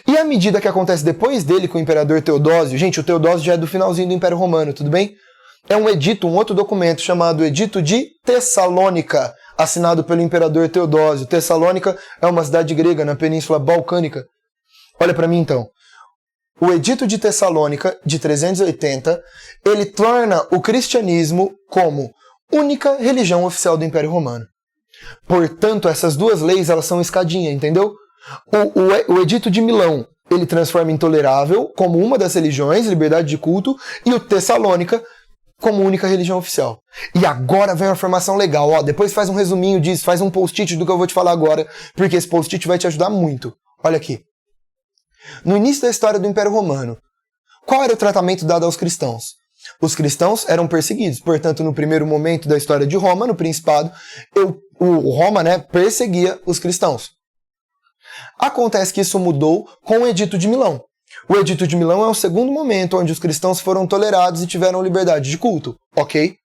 E à medida que acontece depois dele com o imperador Teodósio, gente, o Teodósio já é do finalzinho do Império Romano, tudo bem? É um edito, um outro documento chamado Edito de Tessalônica, assinado pelo imperador Teodósio. Tessalônica é uma cidade grega na Península Balcânica. Olha para mim então. O Edito de Tessalônica, de 380, ele torna o cristianismo como única religião oficial do Império Romano. Portanto, essas 2 leis, elas são escadinha, entendeu? O Edito de Milão, ele transforma intolerável como uma das religiões, liberdade de culto, e o Tessalônica como única religião oficial. E agora vem uma informação legal, ó, depois faz um resuminho disso, faz um post-it do que eu vou te falar agora, porque esse post-it vai te ajudar muito. Olha aqui. No início da história do Império Romano, qual era o tratamento dado aos cristãos? Os cristãos eram perseguidos, portanto, no primeiro momento da história de Roma, no Principado, o Roma, né, perseguia os cristãos. Acontece que isso mudou com o Edito de Milão. O Edito de Milão é o segundo momento onde os cristãos foram tolerados e tiveram liberdade de culto, ok?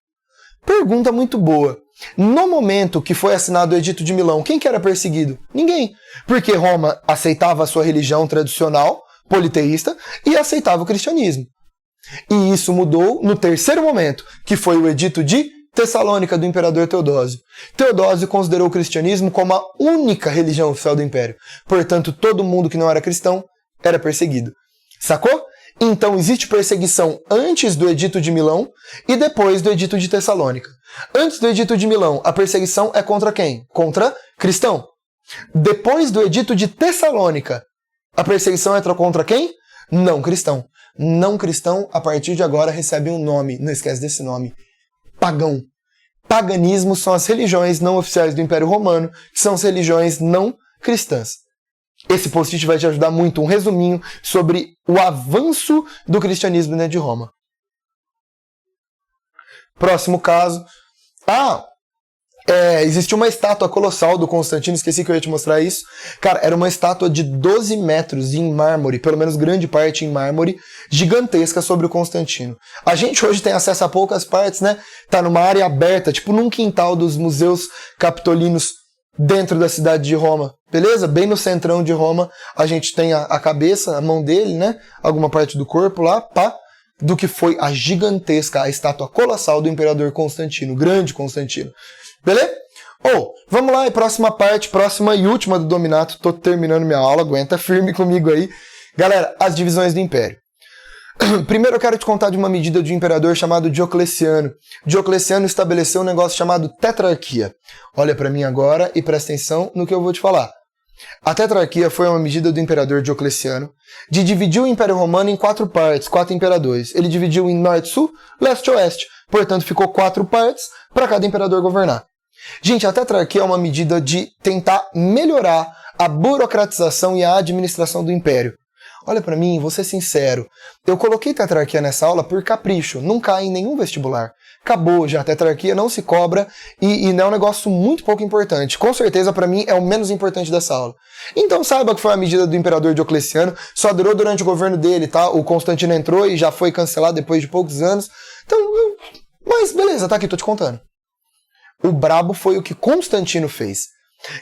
Pergunta muito boa. No momento que foi assinado o Edito de Milão, quem que era perseguido? Ninguém. Porque Roma aceitava a sua religião tradicional, politeísta, e aceitava o cristianismo. E isso mudou no terceiro momento, que foi o Edito de Tessalônica, do imperador Teodósio. Teodósio considerou o cristianismo como a única religião oficial do império. Portanto, todo mundo que não era cristão era perseguido. Sacou? Então existe perseguição antes do Edito de Milão e depois do Edito de Tessalônica. Antes do Edito de Milão, a perseguição é contra quem? Contra cristão. Depois do Edito de Tessalônica, a perseguição é contra quem? Não cristão. Não cristão, a partir de agora, recebe um nome. Não esquece desse nome. Pagão. Paganismo são as religiões não oficiais do Império Romano, que são as religiões não cristãs. Esse post-it vai te ajudar muito, um resuminho sobre o avanço do cristianismo dentro de Roma. Próximo caso. Existiu uma estátua colossal do Constantino, esqueci que eu ia te mostrar isso. Cara, era uma estátua de 12 metros em mármore, pelo menos grande parte em mármore, gigantesca sobre o Constantino. A gente hoje tem acesso a poucas partes, né? Tá numa área aberta, tipo num quintal dos museus capitolinos dentro da cidade de Roma, beleza? Bem no centrão de Roma, a gente tem a cabeça, a mão dele, né? Alguma parte do corpo lá, pá, do que foi a gigantesca, a estátua colossal do imperador Constantino, grande Constantino. Beleza? Vamos lá, próxima parte, próxima e última do Dominato. Tô terminando minha aula, aguenta firme comigo aí. Galera, as divisões do Império. Primeiro eu quero te contar de uma medida de um imperador chamado Diocleciano. Diocleciano estabeleceu um negócio chamado tetrarquia. Olha pra mim agora e presta atenção no que eu vou te falar. A tetrarquia foi uma medida do imperador Diocleciano de dividir o Império Romano em 4 partes, 4 imperadores. Ele dividiu em norte-sul, leste-oeste. Portanto, ficou 4 partes para cada imperador governar. Gente, a tetrarquia é uma medida de tentar melhorar a burocratização e a administração do império. Olha pra mim, vou ser sincero. Eu coloquei tetrarquia nessa aula por capricho, não cai em nenhum vestibular. Acabou já, tetrarquia não se cobra e é um negócio muito pouco importante. Com certeza, pra mim, é o menos importante dessa aula. Então saiba que foi a medida do imperador Diocleciano, só durou durante o governo dele, tá? O Constantino entrou e já foi cancelado depois de poucos anos. Então, mas beleza, tá aqui, tô te contando. O brabo foi o que Constantino fez.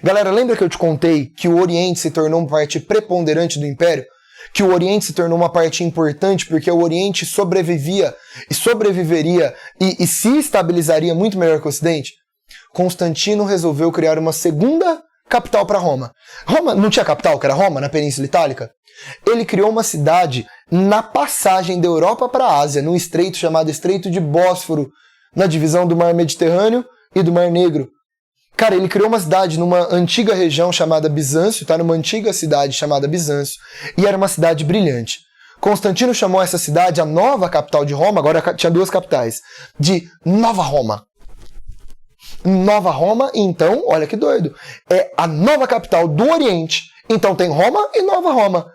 Galera, lembra que eu te contei que o Oriente se tornou uma parte preponderante do Império? Que o Oriente se tornou uma parte importante porque o Oriente sobrevivia e sobreviveria e se estabilizaria muito melhor que o Ocidente? Constantino resolveu criar uma segunda capital para Roma. Roma não tinha capital, que era Roma, na Península Itálica? Ele criou uma cidade na passagem da Europa para a Ásia, num estreito chamado Estreito de Bósforo, na divisão do Mar Mediterrâneo e do Mar Negro. Cara, ele criou uma cidade numa antiga região chamada Bizâncio, tá? Numa antiga cidade chamada Bizâncio, e era uma cidade brilhante. Constantino chamou essa cidade, a nova capital de Roma, agora tinha duas capitais, de Nova Roma. Nova Roma, então, olha que doido, é a nova capital do Oriente. Então tem Roma e Nova Roma.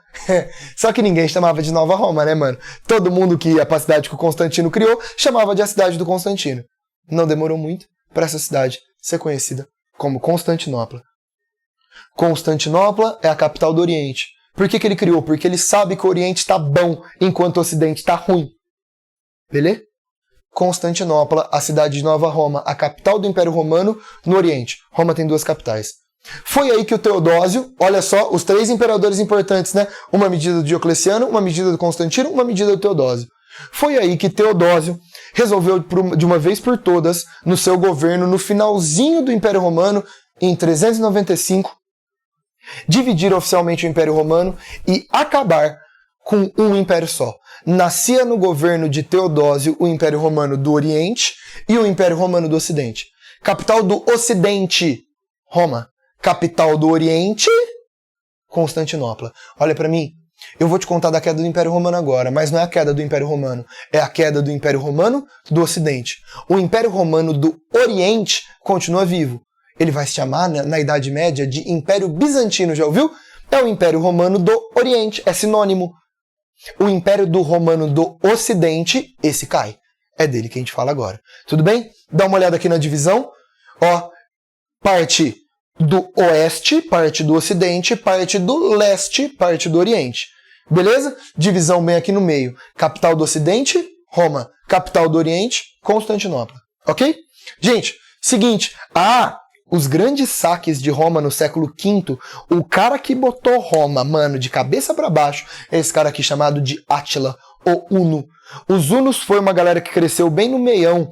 Só que ninguém chamava de Nova Roma, né, mano? Todo mundo que ia pra cidade que o Constantino criou chamava de a cidade do Constantino. Não demorou muito para essa cidade ser conhecida como Constantinopla. Constantinopla é a capital do Oriente. Por que ele criou? Porque ele sabe que o Oriente está bom enquanto o Ocidente está ruim. Beleza? Constantinopla, a cidade de Nova Roma, a capital do Império Romano no Oriente. Roma tem duas capitais. Foi aí que o Teodósio, olha só, os três imperadores importantes, né? Uma medida do Diocleciano, uma medida do Constantino, uma medida do Teodósio. Foi aí que Teodósio resolveu, de uma vez por todas, no seu governo, no finalzinho do Império Romano, em 395, dividir oficialmente o Império Romano e acabar com um império só. Nascia no governo de Teodósio o Império Romano do Oriente e o Império Romano do Ocidente. Capital do Ocidente, Roma. Capital do Oriente, Constantinopla. Olha pra mim, eu vou te contar da queda do Império Romano agora, mas não é a queda do Império Romano, é a queda do Império Romano do Ocidente. O Império Romano do Oriente continua vivo. Ele vai se chamar, na Idade Média, de Império Bizantino, já ouviu? É o Império Romano do Oriente, é sinônimo. O Império do Romano do Ocidente, esse cai. É dele que a gente fala agora. Tudo bem? Dá uma olhada aqui na divisão. Ó, parte do Oeste, parte do Ocidente, parte do Leste, parte do Oriente. Beleza? Divisão bem aqui no meio. Capital do Ocidente, Roma. Capital do Oriente, Constantinopla. Ok? Gente, seguinte. Os grandes saques de Roma no século V, o cara que botou Roma, mano, de cabeça para baixo, é esse cara aqui chamado de Átila, o Huno. Os Hunos foi uma galera que cresceu bem no meião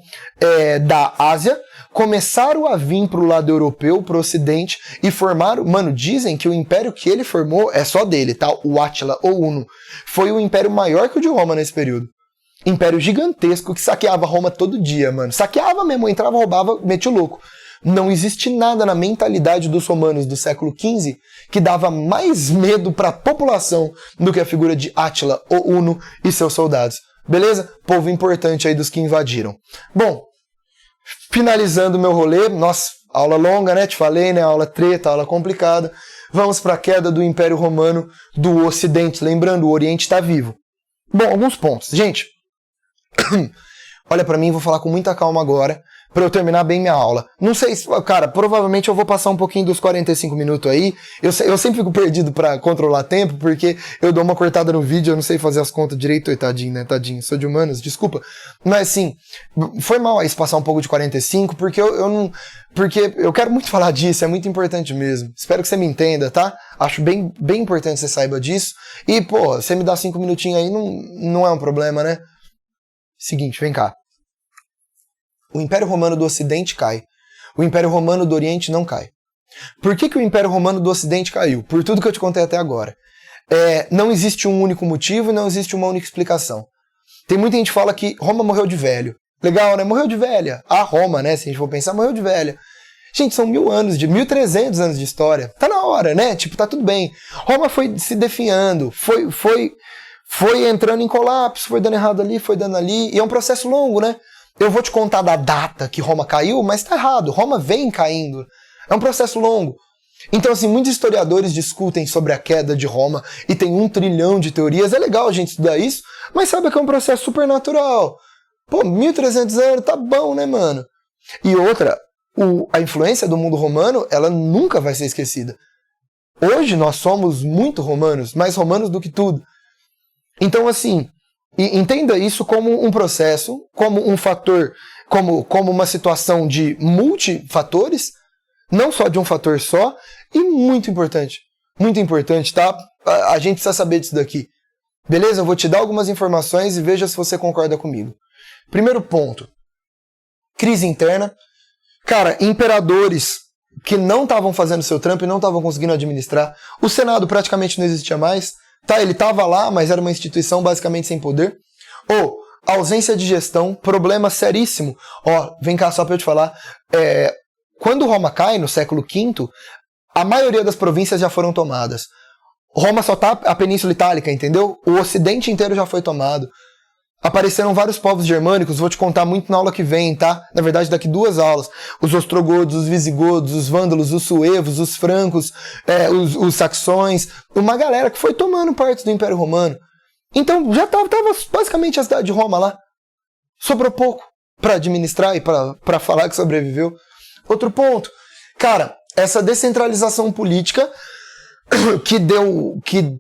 da Ásia, começaram a vir pro lado europeu, pro ocidente, e formaram, mano, dizem que o império que ele formou é só dele, tá? O Átila, o Huno. Foi um império maior que o de Roma nesse período. Império gigantesco que saqueava Roma todo dia, mano. Saqueava mesmo, entrava, roubava, metia o louco. Não existe nada na mentalidade dos romanos do século XV que dava mais medo para a população do que a figura de Átila, o Huno e seus soldados. Beleza? Povo importante aí dos que invadiram. Bom, finalizando meu rolê, nossa, aula longa, né? Te falei, né? Aula treta, aula complicada. Vamos para a queda do Império Romano do Ocidente. Lembrando, o Oriente está vivo. Bom, alguns pontos. Gente, olha para mim, vou falar com muita calma agora, para eu terminar bem minha aula. Não sei, cara, provavelmente eu vou passar um pouquinho dos 45 minutos aí. Eu sempre fico perdido para controlar tempo, porque eu dou uma cortada no vídeo, eu não sei fazer as contas direito, tadinho, né? Tadinho, sou de humanas, desculpa. Mas assim, foi mal aí se passar um pouco de 45, porque eu não... Porque eu quero muito falar disso, é muito importante mesmo. Espero que você me entenda, tá? Acho bem importante que você saiba disso. E, pô, você me dá 5 minutinhos aí, não é um problema, né? Seguinte, vem cá. O Império Romano do Ocidente cai. O Império Romano do Oriente não cai. Por que o Império Romano do Ocidente caiu? Por tudo que eu te contei até agora. Não existe um único motivo e não existe uma única explicação. Tem muita gente que fala que Roma morreu de velho. Legal, né? Morreu de velha. A Roma, né? Se a gente for pensar, morreu de velha. Gente, são 1.300 anos de história. Tá na hora, né? Tipo, tá tudo bem. Roma foi se definhando, foi entrando em colapso, foi dando errado ali, foi dando ali. E é um processo longo, né? Eu vou te contar da data que Roma caiu, mas tá errado. Roma vem caindo. É um processo longo. Então, assim, muitos historiadores discutem sobre a queda de Roma e tem 1 trilhão de teorias. É legal a gente estudar isso, mas sabe que é um processo supernatural. Pô, 1300 anos, tá bom, né, mano? E outra, a influência do mundo romano, ela nunca vai ser esquecida. Hoje nós somos muito romanos, mais romanos do que tudo. Então, assim, entenda isso como um processo, como um fator, como uma situação de multifatores, não só de um fator só, e muito importante, tá? A gente precisa saber disso daqui. Beleza? Eu vou te dar algumas informações e veja se você concorda comigo. Primeiro ponto, crise interna. Cara, imperadores que não estavam fazendo seu trampo e não estavam conseguindo administrar. O Senado praticamente não existia mais. Tá, ele estava lá, mas era uma instituição basicamente sem poder. Ou ausência de gestão, problema seríssimo. Ó, vem cá só pra eu te falar. Quando Roma cai, no século V, a maioria das províncias já foram tomadas. Roma só tá a Península Itálica, entendeu? O Ocidente inteiro já foi tomado. Apareceram vários povos germânicos, vou te contar muito na aula que vem, tá? Na verdade, daqui 2 aulas. Os ostrogodos, os visigodos, os vândalos, os suevos, os francos, os saxões. Uma galera que foi tomando partes do Império Romano. Então, já tava basicamente a cidade de Roma lá. Sobrou pouco para administrar e para falar que sobreviveu. Outro ponto. Cara, essa descentralização política que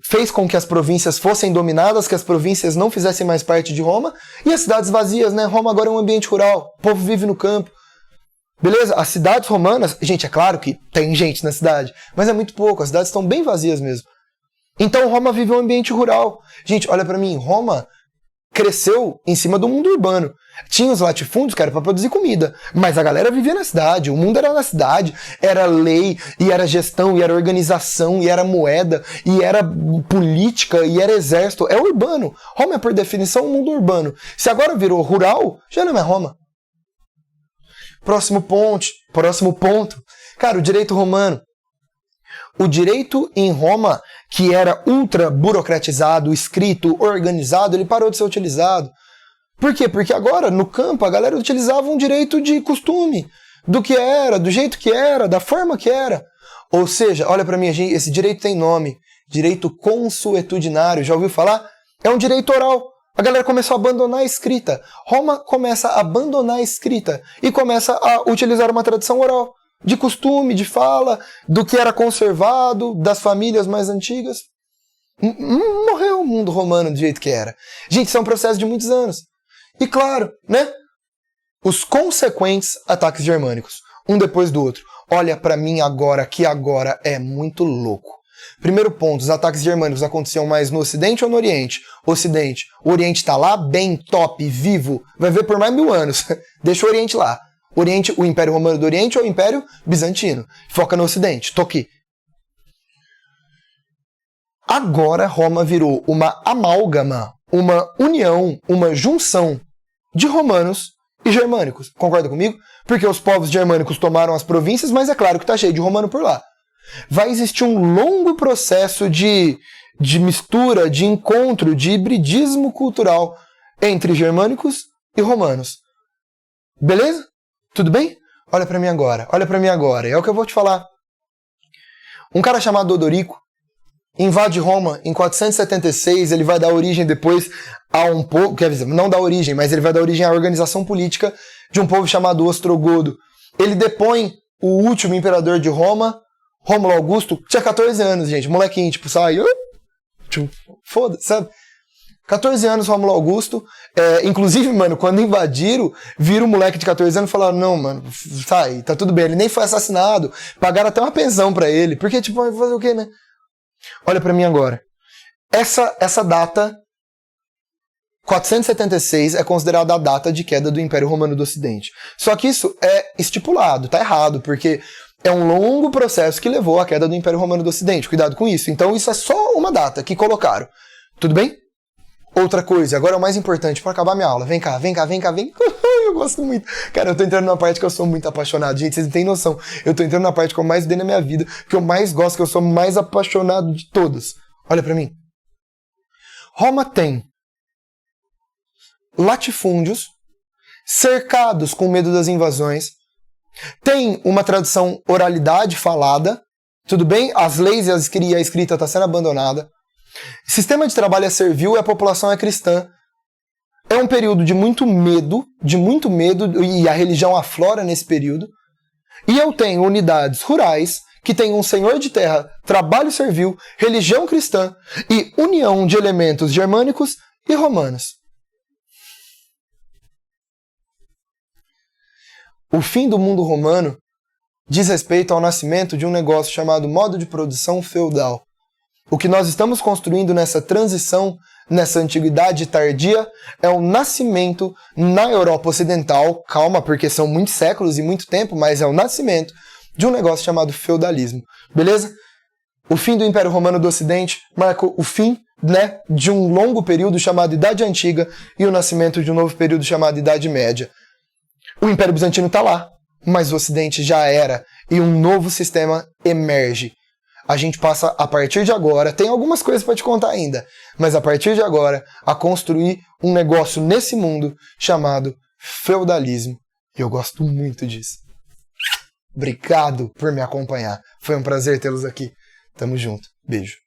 fez com que as províncias fossem dominadas, que as províncias não fizessem mais parte de Roma, e as cidades vazias, né? Roma agora é um ambiente rural, o povo vive no campo. Beleza? As cidades romanas, gente, é claro que tem gente na cidade, mas é muito pouco, as cidades estão bem vazias mesmo. Então Roma vive um ambiente rural. Gente, olha pra mim, Roma cresceu em cima do mundo urbano. Tinha os latifúndios, cara, para produzir comida, mas a galera vivia na cidade, o mundo era na cidade, era lei, e era gestão, e era organização, e era moeda, e era política, e era exército. É urbano. Roma é, por definição, um mundo urbano. Se agora virou rural, já não é Roma. Próximo ponto. Cara, o direito romano. O direito em Roma, que era ultra burocratizado, escrito, organizado, ele parou de ser utilizado. Por quê? Porque agora, no campo, a galera utilizava um direito de costume, do que era, do jeito que era, da forma que era. Ou seja, olha pra mim, esse direito tem nome, direito consuetudinário, já ouviu falar? É um direito oral. A galera começou a abandonar a escrita. Roma começa a abandonar a escrita e começa a utilizar uma tradição oral, de costume, de fala, do que era conservado, das famílias mais antigas. Morreu o mundo romano do jeito que era. Gente, isso é um processo de muitos anos. E claro, né? Os consequentes ataques germânicos, um depois do outro. Olha pra mim agora, que agora é muito louco. Primeiro ponto, os ataques germânicos aconteciam mais no Ocidente ou no Oriente? Ocidente. O Oriente tá lá, bem, top, vivo. Vai ver por mais 1000 anos. Deixa o Oriente lá. Oriente, o Império Romano do Oriente ou o Império Bizantino? Foca no Ocidente. Tô aqui. Agora Roma virou uma amálgama, uma união, uma junção de romanos e germânicos. Concorda comigo? Porque os povos germânicos tomaram as províncias, mas é claro que tá cheio de romano por lá. Vai existir um longo processo de mistura, de encontro, de hibridismo cultural entre germânicos e romanos. Beleza? Tudo bem? Olha pra mim agora. É o que eu vou te falar. Um cara chamado Odorico invade Roma em 476, ele vai dar origem depois a um povo, quer dizer, não dá origem, mas ele vai dar origem à organização política de um povo chamado Ostrogodo. Ele depõe o último imperador de Roma, Rômulo Augusto, tinha 14 anos, gente, molequinho, tipo, sai, foda-se, sabe? 14 anos, Rômulo Augusto, inclusive, mano, quando invadiram, viram o moleque de 14 anos e falaram, não, mano, sai, tá tudo bem, ele nem foi assassinado, pagaram até uma pensão pra ele, porque, tipo, vai fazer o quê, né? Olha pra mim agora. Essa data, 476, é considerada a data de queda do Império Romano do Ocidente. Só que isso é estipulado, tá errado, porque é um longo processo que levou à queda do Império Romano do Ocidente. Cuidado com isso. Então isso é só uma data que colocaram. Tudo bem? Outra coisa, agora é o mais importante para acabar minha aula. Vem cá. Eu gosto muito. Cara, eu tô entrando na parte que eu sou muito apaixonado. Gente, vocês não têm noção. Eu tô entrando na parte que eu mais dei na minha vida, que eu mais gosto, que eu sou mais apaixonado de todas. Olha pra mim. Roma tem latifúndios, cercados com medo das invasões, tem uma tradição oralidade falada, Tudo bem? As leis e a escrita estão sendo abandonada. Sistema de trabalho é servil e a população é cristã. É um período de muito medo, e a religião aflora nesse período. E eu tenho unidades rurais que têm um senhor de terra, trabalho servil, religião cristã e união de elementos germânicos e romanos. O fim do mundo romano diz respeito ao nascimento de um negócio chamado modo de produção feudal. O que nós estamos construindo nessa transição, nessa antiguidade tardia, é o nascimento na Europa Ocidental, calma, porque são muitos séculos e muito tempo, mas é o nascimento de um negócio chamado feudalismo. Beleza? O fim do Império Romano do Ocidente marca o fim, de um longo período chamado Idade Antiga e o nascimento de um novo período chamado Idade Média. O Império Bizantino está lá, mas o Ocidente já era e um novo sistema emerge. A gente passa, a partir de agora, tem algumas coisas para te contar ainda, mas a partir de agora, a construir um negócio nesse mundo chamado feudalismo. E eu gosto muito disso. Obrigado por me acompanhar. Foi um prazer tê-los aqui. Tamo junto. Beijo.